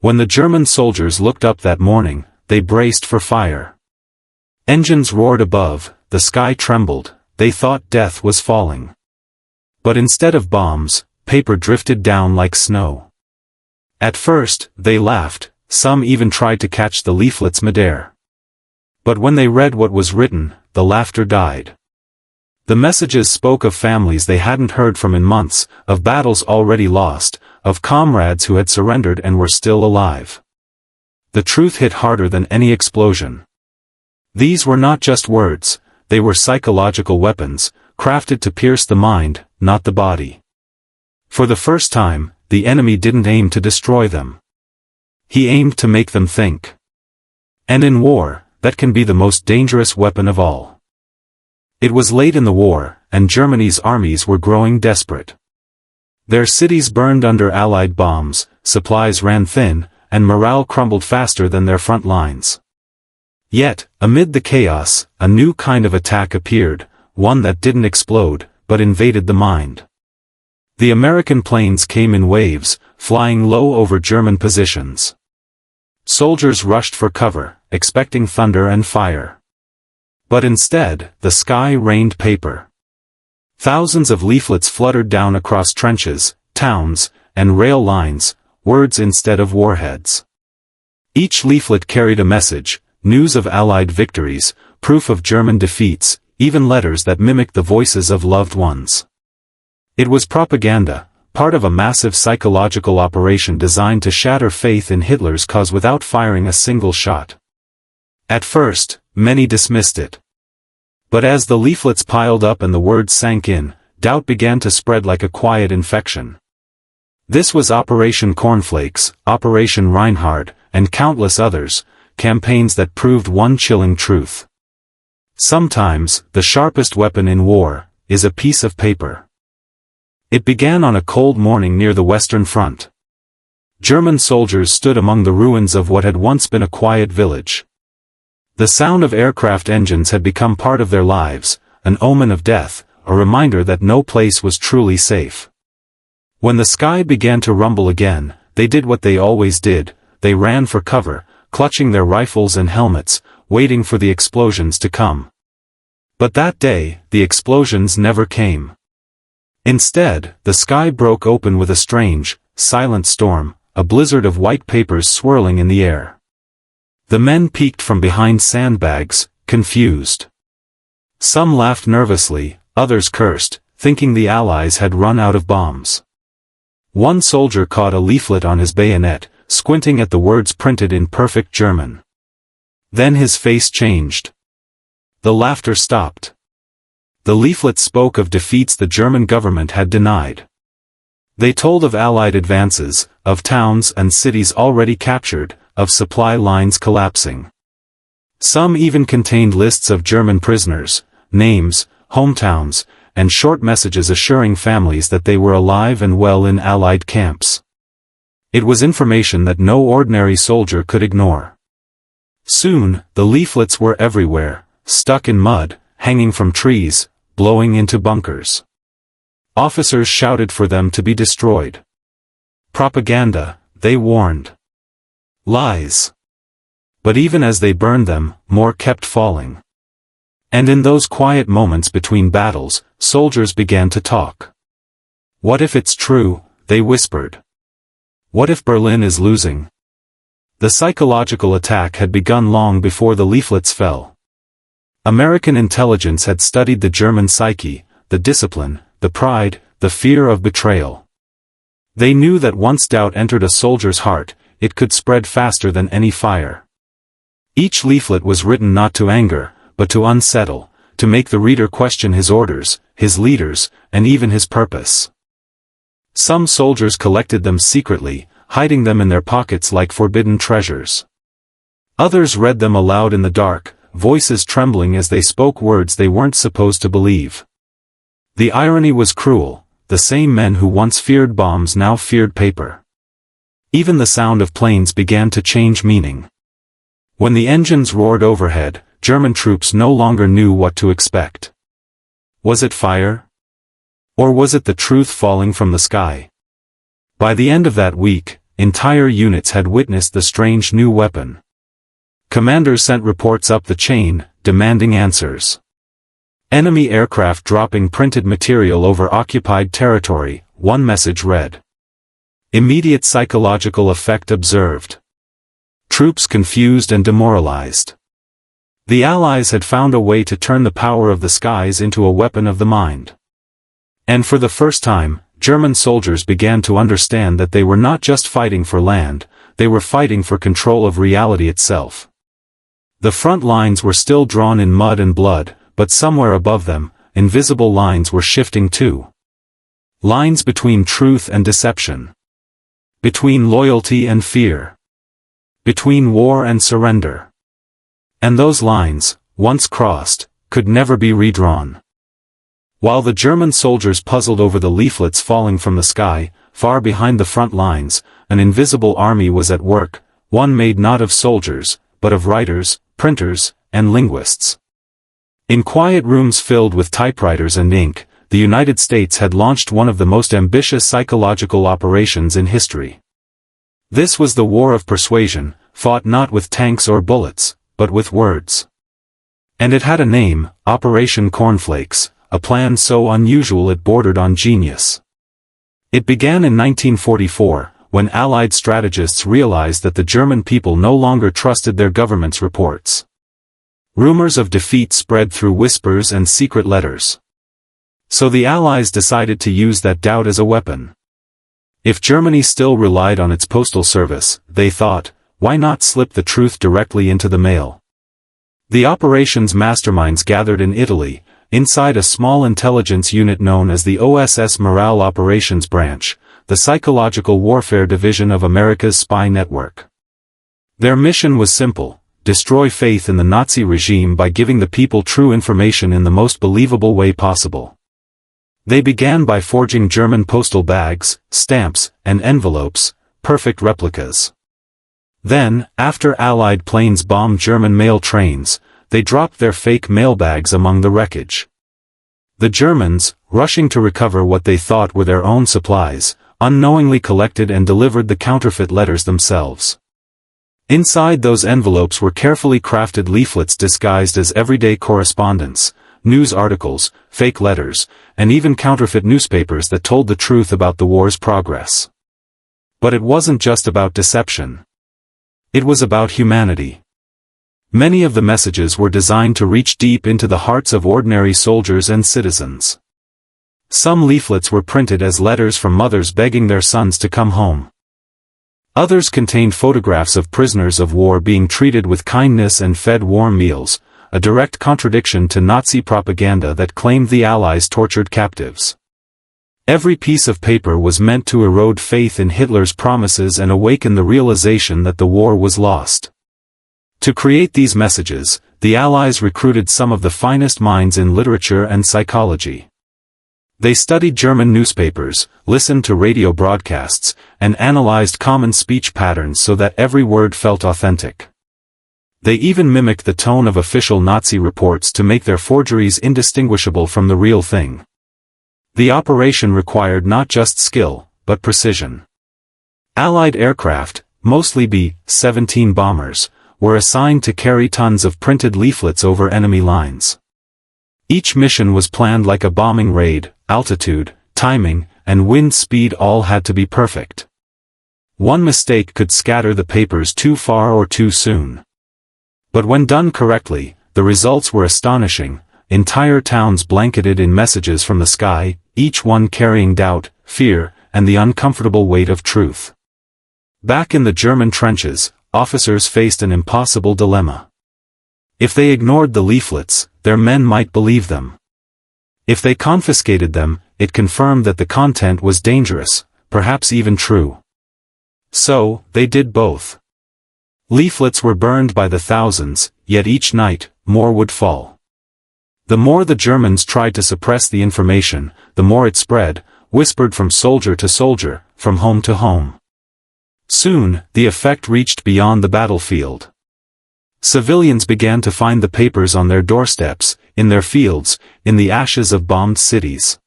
When the German soldiers looked up that morning, they braced for fire. Engines roared above, the sky trembled, they thought death was falling. But instead of bombs, paper drifted down like snow. At first, they laughed, some even tried to catch the leaflets midair. But when they read what was written, the laughter died. The messages spoke of families they hadn't heard from in months, of battles already lost, of comrades who had surrendered and were still alive. The truth hit harder than any explosion. These were not just words, they were psychological weapons, crafted to pierce the mind, not the body. For the first time, the enemy didn't aim to destroy them. He aimed to make them think. And in war, that can be the most dangerous weapon of all. It was late in the war, and Germany's armies were growing desperate. Their cities burned under Allied bombs, supplies ran thin, and morale crumbled faster than their front lines. Yet, amid the chaos, a new kind of attack appeared, one that didn't explode, but invaded the mind. The American planes came in waves, flying low over German positions. Soldiers rushed for cover, expecting thunder and fire. But instead, the sky rained paper. Thousands of leaflets fluttered down across trenches, towns, and rail lines, words instead of warheads. Each leaflet carried a message, news of Allied victories, proof of German defeats, even letters that mimicked the voices of loved ones. It was propaganda, part of a massive psychological operation designed to shatter faith in Hitler's cause without firing a single shot. At first, many dismissed it. But as the leaflets piled up and the words sank in, doubt began to spread like a quiet infection. This was Operation Cornflakes, Operation Reinhard, and countless others, campaigns that proved one chilling truth. Sometimes, the sharpest weapon in war is a piece of paper. It began on a cold morning near the Western Front. German soldiers stood among the ruins of what had once been a quiet village. The sound of aircraft engines had become part of their lives, an omen of death, a reminder that no place was truly safe. When the sky began to rumble again, they did what they always did, they ran for cover, clutching their rifles and helmets, waiting for the explosions to come. But that day, the explosions never came. Instead, the sky broke open with a strange, silent storm, a blizzard of white papers swirling in the air. The men peeked from behind sandbags, confused. Some laughed nervously, others cursed, thinking the Allies had run out of bombs. One soldier caught a leaflet on his bayonet, squinting at the words printed in perfect German. Then his face changed. The laughter stopped. The leaflet spoke of defeats the German government had denied. They told of Allied advances, of towns and cities already captured, of supply lines collapsing. Some even contained lists of German prisoners, names, hometowns, and short messages assuring families that they were alive and well in Allied camps. It was information that no ordinary soldier could ignore. Soon, the leaflets were everywhere, stuck in mud, hanging from trees, blowing into bunkers. Officers shouted for them to be destroyed. Propaganda, they warned. Lies. But even as they burned them, more kept falling. And in those quiet moments between battles, soldiers began to talk. What if it's true, they whispered. What if Berlin is losing? The psychological attack had begun long before the leaflets fell. American intelligence had studied the German psyche, the discipline, the pride, the fear of betrayal. They knew that once doubt entered a soldier's heart, it could spread faster than any fire. Each leaflet was written not to anger, but to unsettle, to make the reader question his orders, his leaders, and even his purpose. Some soldiers collected them secretly, hiding them in their pockets like forbidden treasures. Others read them aloud in the dark, voices trembling as they spoke words they weren't supposed to believe. The irony was cruel, the same men who once feared bombs now feared paper. Even the sound of planes began to change meaning. When the engines roared overhead, German troops no longer knew what to expect. Was it fire? Or was it the truth falling from the sky? By the end of that week, entire units had witnessed the strange new weapon. Commanders sent reports up the chain, demanding answers. Enemy aircraft dropping printed material over occupied territory, one message read. Immediate psychological effect observed. Troops confused and demoralized. The Allies had found a way to turn the power of the skies into a weapon of the mind. And for the first time, German soldiers began to understand that they were not just fighting for land, they were fighting for control of reality itself. The front lines were still drawn in mud and blood, but somewhere above them, invisible lines were shifting too. Lines between truth and deception. Between loyalty and fear. Between war and surrender. And those lines, once crossed, could never be redrawn. While the German soldiers puzzled over the leaflets falling from the sky, far behind the front lines, an invisible army was at work, one made not of soldiers, but of writers, printers, and linguists. In quiet rooms filled with typewriters and ink, the United States had launched one of the most ambitious psychological operations in history. This was the war of persuasion, fought not with tanks or bullets, but with words. And it had a name, Operation Cornflakes, a plan so unusual it bordered on genius. It began in 1944, when Allied strategists realized that the German people no longer trusted their government's reports. Rumors of defeat spread through whispers and secret letters. So the Allies decided to use that doubt as a weapon. If Germany still relied on its postal service, they thought, why not slip the truth directly into the mail? The operation's masterminds gathered in Italy, inside a small intelligence unit known as the OSS Morale Operations Branch, the Psychological Warfare Division of America's spy network. Their mission was simple: destroy faith in the Nazi regime by giving the people true information in the most believable way possible. They began by forging German postal bags, stamps, and envelopes, perfect replicas. Then, after Allied planes bombed German mail trains, they dropped their fake mailbags among the wreckage. The Germans, rushing to recover what they thought were their own supplies, unknowingly collected and delivered the counterfeit letters themselves. Inside those envelopes were carefully crafted leaflets disguised as everyday correspondence, news articles, fake letters, and even counterfeit newspapers that told the truth about the war's progress. But it wasn't just about deception. It was about humanity. Many of the messages were designed to reach deep into the hearts of ordinary soldiers and citizens. Some leaflets were printed as letters from mothers begging their sons to come home. Others contained photographs of prisoners of war being treated with kindness and fed warm meals, a direct contradiction to Nazi propaganda that claimed the Allies tortured captives. Every piece of paper was meant to erode faith in Hitler's promises and awaken the realization that the war was lost. To create these messages, the Allies recruited some of the finest minds in literature and psychology. They studied German newspapers, listened to radio broadcasts, and analyzed common speech patterns so that every word felt authentic. They even mimicked the tone of official Nazi reports to make their forgeries indistinguishable from the real thing. The operation required not just skill, but precision. Allied aircraft, mostly B-17 bombers, were assigned to carry tons of printed leaflets over enemy lines. Each mission was planned like a bombing raid. Altitude, timing, and wind speed all had to be perfect. One mistake could scatter the papers too far or too soon. But when done correctly, the results were astonishing: entire towns blanketed in messages from the sky, each one carrying doubt, fear, and the uncomfortable weight of truth. Back in the German trenches, officers faced an impossible dilemma. If they ignored the leaflets, their men might believe them. If they confiscated them, it confirmed that the content was dangerous, perhaps even true. So, they did both. Leaflets were burned by the thousands, yet each night, more would fall. The more the Germans tried to suppress the information, the more it spread, whispered from soldier to soldier, from home to home. Soon, the effect reached beyond the battlefield. Civilians began to find the papers on their doorsteps, in their fields, in the ashes of bombed cities.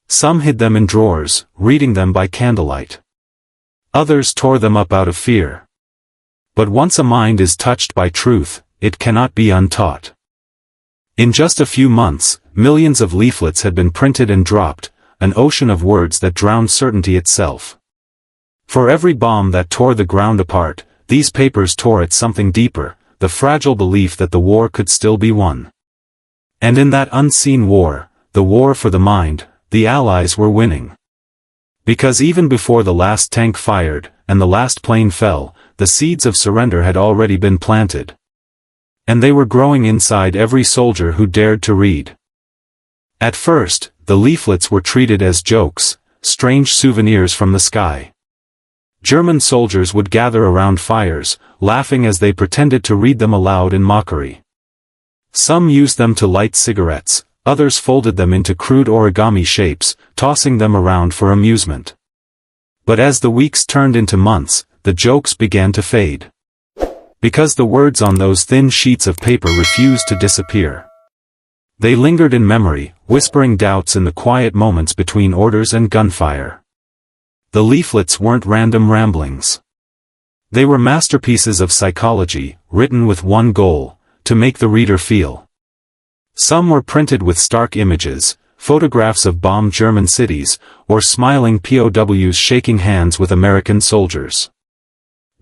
Some hid them in drawers, reading them by candlelight. Others tore them up out of fear. But once a mind is touched by truth, it cannot be untaught. In just a few months, millions of leaflets had been printed and dropped, an ocean of words that drowned certainty itself. For every bomb that tore the ground apart, these papers tore at something deeper, the fragile belief that the war could still be won. And in that unseen war, the war for the mind, the Allies were winning. Because even before the last tank fired, and the last plane fell, the seeds of surrender had already been planted. And they were growing inside every soldier who dared to read. At first, the leaflets were treated as jokes, strange souvenirs from the sky. German soldiers would gather around fires, laughing as they pretended to read them aloud in mockery. Some used them to light cigarettes, others folded them into crude origami shapes, tossing them around for amusement. But as the weeks turned into months, the jokes began to fade. Because the words on those thin sheets of paper refused to disappear. They lingered in memory, whispering doubts in the quiet moments between orders and gunfire. The leaflets weren't random ramblings. They were masterpieces of psychology, written with one goal, to make the reader feel. Some were printed with stark images, photographs of bombed German cities, or smiling POWs shaking hands with American soldiers.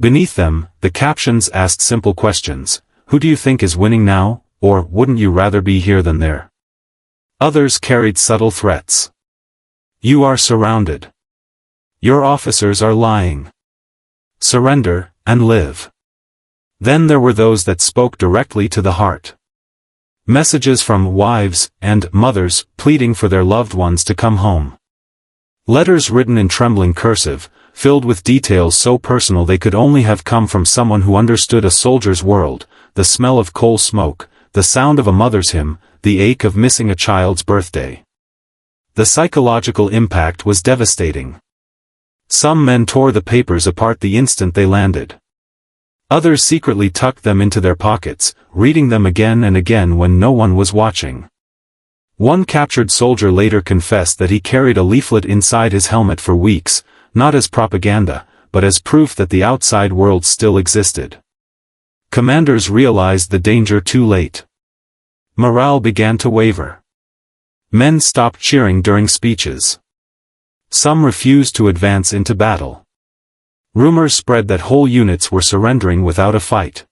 Beneath them, the captions asked simple questions: who do you think is winning now, or wouldn't you rather be here than there? Others carried subtle threats. You are surrounded. Your officers are lying. Surrender, and live. Then there were those that spoke directly to the heart. Messages from wives and mothers pleading for their loved ones to come home. Letters written in trembling cursive, filled with details so personal they could only have come from someone who understood a soldier's world: the smell of coal smoke, the sound of a mother's hymn, the ache of missing a child's birthday. The psychological impact was devastating. Some men tore the papers apart the instant they landed. Others secretly tucked them into their pockets, reading them again and again when no one was watching. One captured soldier later confessed that he carried a leaflet inside his helmet for weeks, not as propaganda, but as proof that the outside world still existed. Commanders realized the danger too late. Morale began to waver. Men stopped cheering during speeches. Some refused to advance into battle. Rumors spread that whole units were surrendering without a fight.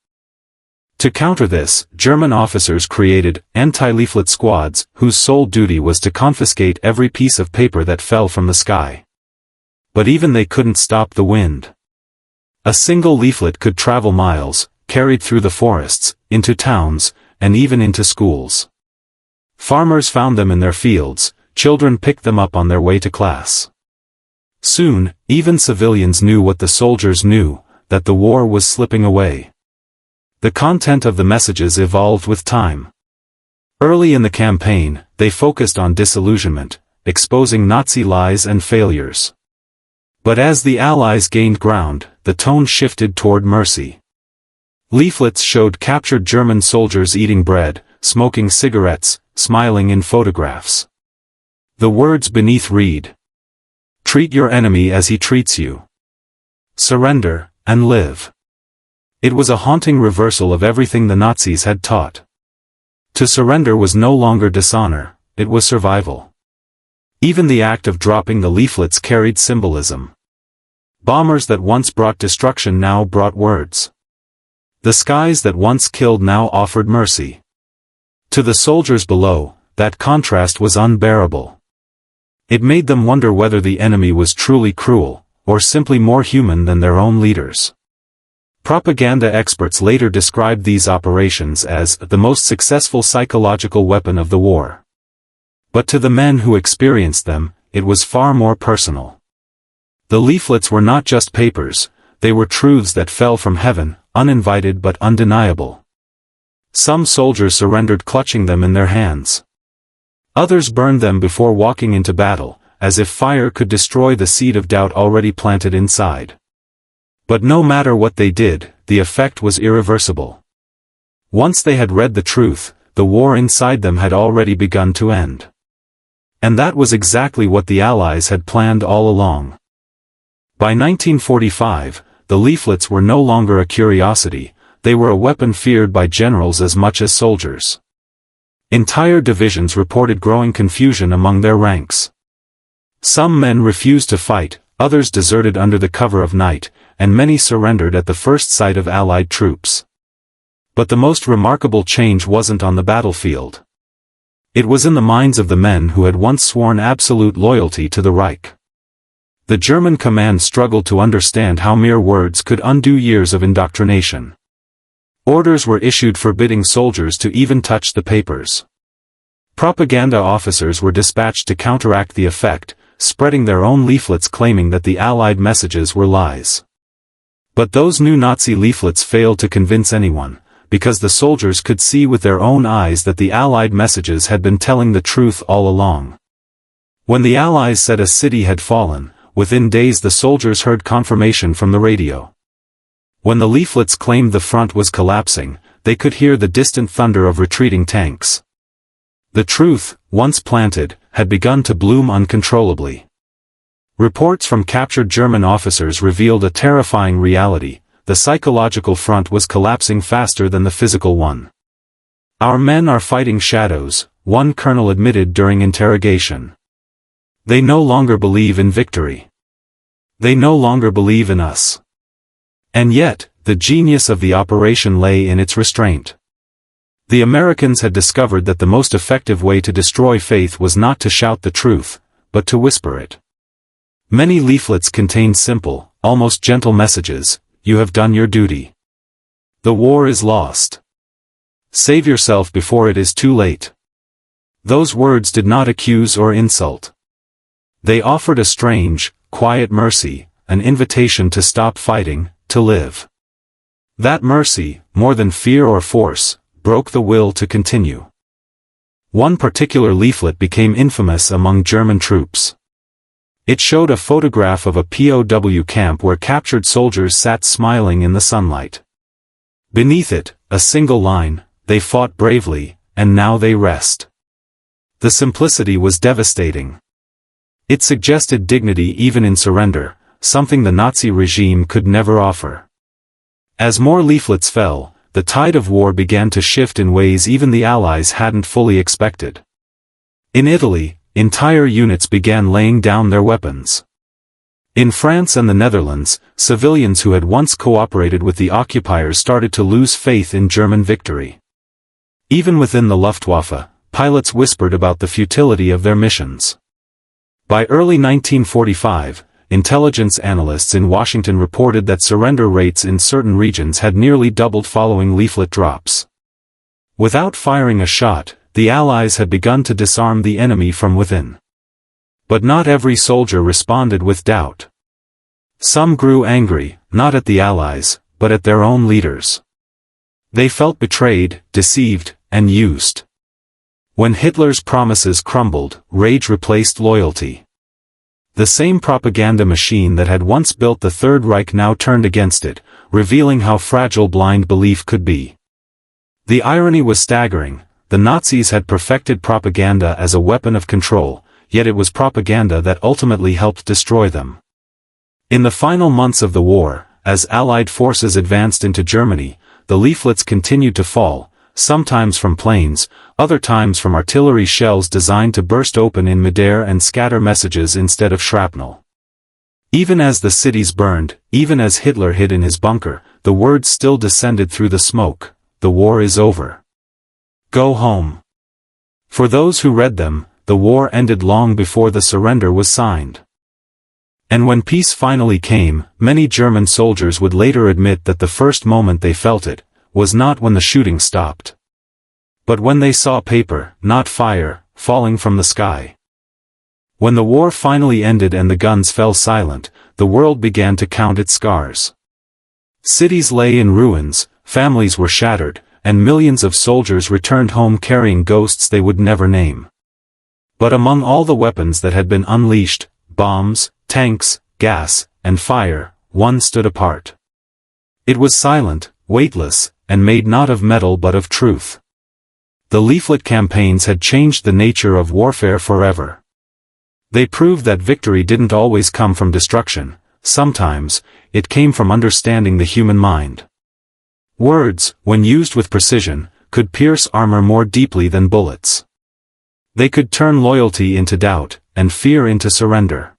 To counter this, German officers created anti-leaflet squads, whose sole duty was to confiscate every piece of paper that fell from the sky. But even they couldn't stop the wind. A single leaflet could travel miles, carried through the forests, into towns, and even into schools. Farmers found them in their fields, children picked them up on their way to class. Soon, even civilians knew what the soldiers knew, that the war was slipping away. The content of the messages evolved with time. Early in the campaign, they focused on disillusionment, exposing Nazi lies and failures. But as the Allies gained ground, the tone shifted toward mercy. Leaflets showed captured German soldiers eating bread, smoking cigarettes, smiling in photographs. The words beneath read: treat your enemy as he treats you. Surrender, and live. It was a haunting reversal of everything the Nazis had taught. To surrender was no longer dishonor, it was survival. Even the act of dropping the leaflets carried symbolism. Bombers that once brought destruction now brought words. The skies that once killed now offered mercy. To the soldiers below, that contrast was unbearable. It made them wonder whether the enemy was truly cruel, or simply more human than their own leaders. Propaganda experts later described these operations as the most successful psychological weapon of the war. But to the men who experienced them, it was far more personal. The leaflets were not just papers, they were truths that fell from heaven, uninvited but undeniable. Some soldiers surrendered clutching them in their hands. Others burned them before walking into battle, as if fire could destroy the seed of doubt already planted inside. But no matter what they did, the effect was irreversible. Once they had read the truth, the war inside them had already begun to end. And that was exactly what the Allies had planned all along. By 1945, the leaflets were no longer a curiosity, they were a weapon feared by generals as much as soldiers. Entire divisions reported growing confusion among their ranks. Some men refused to fight, others deserted under the cover of night, and many surrendered at the first sight of Allied troops. But the most remarkable change wasn't on the battlefield. It was in the minds of the men who had once sworn absolute loyalty to the Reich. The German command struggled to understand how mere words could undo years of indoctrination. Orders were issued forbidding soldiers to even touch the papers. Propaganda officers were dispatched to counteract the effect, spreading their own leaflets claiming that the Allied messages were lies. But those new Nazi leaflets failed to convince anyone, because the soldiers could see with their own eyes that the Allied messages had been telling the truth all along. When the Allies said a city had fallen, within days the soldiers heard confirmation from the radio. When the leaflets claimed the front was collapsing, they could hear the distant thunder of retreating tanks. The truth, once planted, had begun to bloom uncontrollably. Reports from captured German officers revealed a terrifying reality: the psychological front was collapsing faster than the physical one. "Our men are fighting shadows," one colonel admitted during interrogation. "They no longer believe in victory. They no longer believe in us." And yet, the genius of the operation lay in its restraint. The Americans had discovered that the most effective way to destroy faith was not to shout the truth, but to whisper it. Many leaflets contained simple, almost gentle messages: "You have done your duty. The war is lost. Save yourself before it is too late." Those words did not accuse or insult. They offered a strange, quiet mercy, an invitation to stop fighting, to live. That mercy, more than fear or force, broke the will to continue. One particular leaflet became infamous among German troops. It showed a photograph of a POW camp where captured soldiers sat smiling in the sunlight. Beneath it, a single line: "They fought bravely, and now they rest." The simplicity was devastating. It suggested dignity even in surrender, something the Nazi regime could never offer. As more leaflets fell, the tide of war began to shift in ways even the Allies hadn't fully expected. In Italy, entire units began laying down their weapons. In France and the Netherlands, civilians who had once cooperated with the occupiers started to lose faith in German victory. Even within the Luftwaffe, pilots whispered about the futility of their missions. By early 1945, intelligence analysts in Washington reported that surrender rates in certain regions had nearly doubled following leaflet drops. Without firing a shot, the Allies had begun to disarm the enemy from within. But not every soldier responded with doubt. Some grew angry, not at the Allies, but at their own leaders. They felt betrayed, deceived, and used. When Hitler's promises crumbled, rage replaced loyalty. The same propaganda machine that had once built the Third Reich now turned against it, revealing how fragile blind belief could be. The irony was staggering: the Nazis had perfected propaganda as a weapon of control, yet it was propaganda that ultimately helped destroy them. In the final months of the war, as Allied forces advanced into Germany, the leaflets continued to fall, sometimes from planes, other times from artillery shells designed to burst open in midair and scatter messages instead of shrapnel. Even as the cities burned, even as Hitler hid in his bunker, the words still descended through the smoke: "The war is over. Go home." For those who read them, the war ended long before the surrender was signed. And when peace finally came, many German soldiers would later admit that the first moment they felt it was not when the shooting stopped, but when they saw paper, not fire, falling from the sky. When the war finally ended and the guns fell silent, the world began to count its scars. Cities lay in ruins, families were shattered, and millions of soldiers returned home carrying ghosts they would never name. But among all the weapons that had been unleashed, bombs, tanks, gas, and fire, one stood apart. It was silent, weightless, and made not of metal but of truth. The leaflet campaigns had changed the nature of warfare forever. They proved that victory didn't always come from destruction, sometimes, it came from understanding the human mind. Words, when used with precision, could pierce armor more deeply than bullets. They could turn loyalty into doubt, and fear into surrender.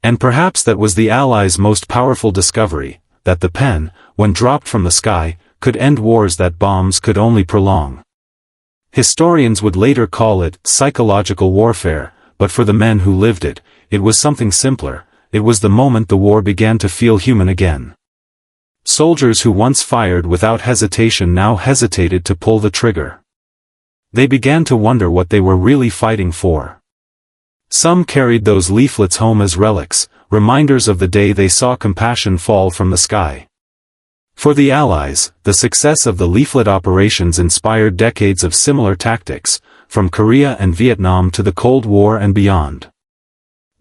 And perhaps that was the Allies' most powerful discovery, that the pen, when dropped from the sky, could end wars that bombs could only prolong. Historians would later call it psychological warfare, but for the men who lived it, it was something simpler. It was the moment the war began to feel human again. Soldiers who once fired without hesitation now hesitated to pull the trigger. They began to wonder what they were really fighting for. Some carried those leaflets home as relics, reminders of the day they saw compassion fall from the sky. For the Allies, the success of the leaflet operations inspired decades of similar tactics, from Korea and Vietnam to the Cold War and beyond.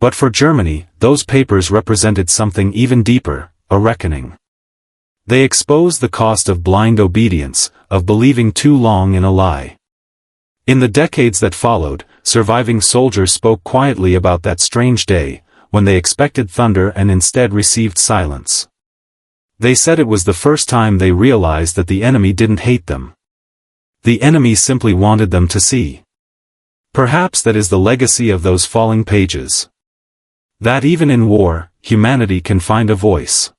But for Germany, those papers represented something even deeper, a reckoning. They exposed the cost of blind obedience, of believing too long in a lie. In the decades that followed, surviving soldiers spoke quietly about that strange day, when they expected thunder and instead received silence. They said it was the first time they realized that the enemy didn't hate them. The enemy simply wanted them to see. Perhaps that is the legacy of those falling pages. That even in war, humanity can find a voice.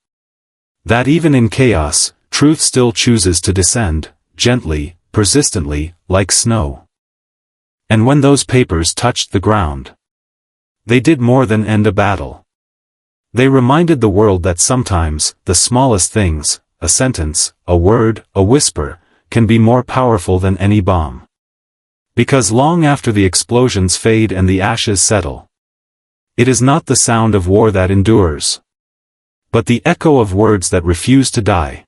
That even in chaos, truth still chooses to descend, gently, persistently, like snow. And when those papers touched the ground, they did more than end a battle. They reminded the world that sometimes, the smallest things, a sentence, a word, a whisper, can be more powerful than any bomb. Because long after the explosions fade and the ashes settle, it is not the sound of war that endures, but the echo of words that refuse to die.